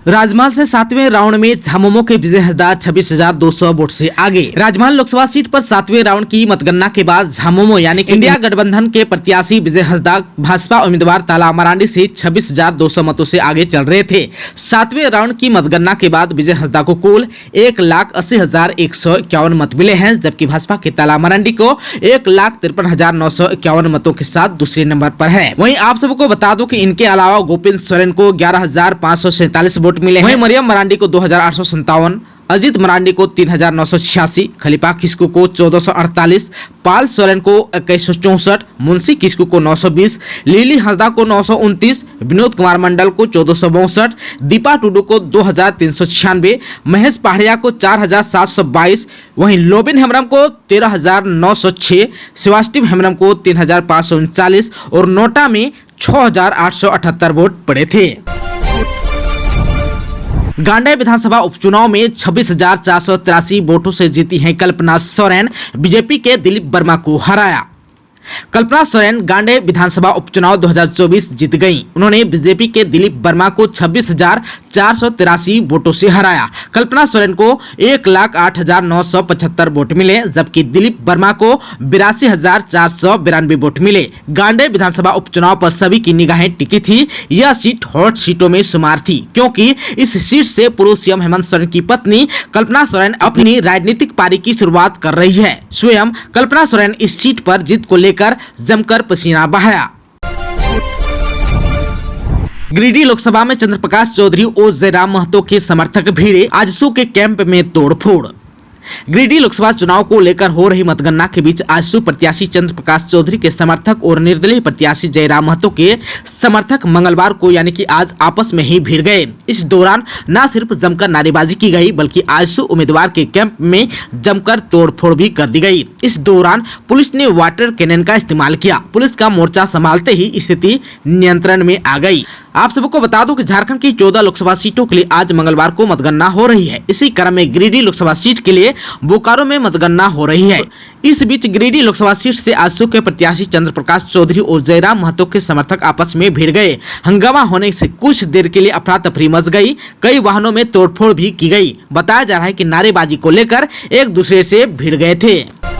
राजमहल से 7वें राउंड में झामुमो के विजय हंसदा 26,200 वोट से आगे। राजमहल लोकसभा सीट पर 7वें राउंड की मतगणना के बाद झामुमो यानी कि इंडिया गठबंधन के प्रत्याशी विजय हंसदा भाजपा उम्मीदवार ताला मरांडी से 26,200 मतों से आगे चल रहे थे। 7वें राउंड की मतगणना के बाद विजय हंसदा को कुल 1,80,151 मत मिले हैं, जबकि भाजपा के ताला मरांडी को 1,53,951 मतों के साथ दूसरे नंबर पर है। वहीं आप सबको बता दूं कि इनके अलावा गोविंद सोरेन को 11,547 वोट मिले हैं। वहीं मरियम मरांडी को 2,857, अजीत मरांडी को 3,986, खलीफा किस्कू को 1,448, पाल सोरेन को 2,164, मुंशी किस्कू को 920, लिली हंसदा को 929, विनोद कुमार मंडल को 1,462, दीपा टुडू को 2,396, महेश पहाड़िया को 4,722, वहीं लोबिन हेम्ब्रम को 13,906, शिवास्टिव हेम्ब्रम को 3,539 और नोटा में 6,878 वोट पड़े थे। गांडे विधानसभा उपचुनाव में 26,483 वोटों से जीती हैं कल्पना सोरेन, बीजेपी के दिलीप वर्मा को हराया। कल्पना सोरेन गांडे विधानसभा उपचुनाव 2024 जीत गईं। उन्होंने बीजेपी के दिलीप वर्मा को 26,483 वोटों से हराया। कल्पना सोरेन को 1,08,975 वोट मिले, जबकि दिलीप वर्मा को 82,492 वोट मिले। गांडे विधानसभा उपचुनाव पर सभी की निगाहें टिकी थी। यह सीट हॉट सीटों में शुमार थी, क्योंकि इस सीट से पूर्व सीएम हेमंत सोरेन की पत्नी कल्पना सोरेन अपनी राजनीतिक पारी की शुरुआत कर रही है। स्वयं कल्पना सोरेन इस सीट पर जीत को लेकर जमकर पसीना बहाया। गिरिडीह लोकसभा में चंद्रप्रकाश चौधरी और जयराम महतो के समर्थक भिड़े, आजसू के कैंप में तोड़फोड़। गिरिडीह लोकसभा चुनाव को लेकर हो रही मतगणना के बीच आजसू प्रत्याशी चंद्रप्रकाश चौधरी के समर्थक और निर्दलीय प्रत्याशी जयराम महतो के समर्थक मंगलवार को यानी कि आज आपस में ही भिड़ गए। इस दौरान न सिर्फ जमकर नारेबाजी की गई, बल्कि आजसू उम्मीदवार के कैंप में जमकर तोड़फोड़ भी कर दी गई। इस दौरान पुलिस ने वाटर कैनन का इस्तेमाल किया। पुलिस का मोर्चा संभालते ही स्थिति नियंत्रण में आ गई। आप सबको बता दूं कि झारखंड की 14 लोकसभा सीटों के लिए आज मंगलवार को मतगणना हो रही है। इसी क्रम में गिरिडीह लोकसभा सीट के लिए बोकारो में मतगणना हो रही है। इस बीच गिरिडीह लोकसभा सीट से आजसू के प्रत्याशी चंद्रप्रकाश चौधरी और जयराम महतो के समर्थक आपस में भिड़ गए। हंगामा होने से कुछ देर के लिए अफरा तफरी मच गई। कई वाहनों में तोड़फोड़ भी की गई। बताया जा रहा है कि नारेबाजी को लेकर एक दूसरे से भिड़ गए थे।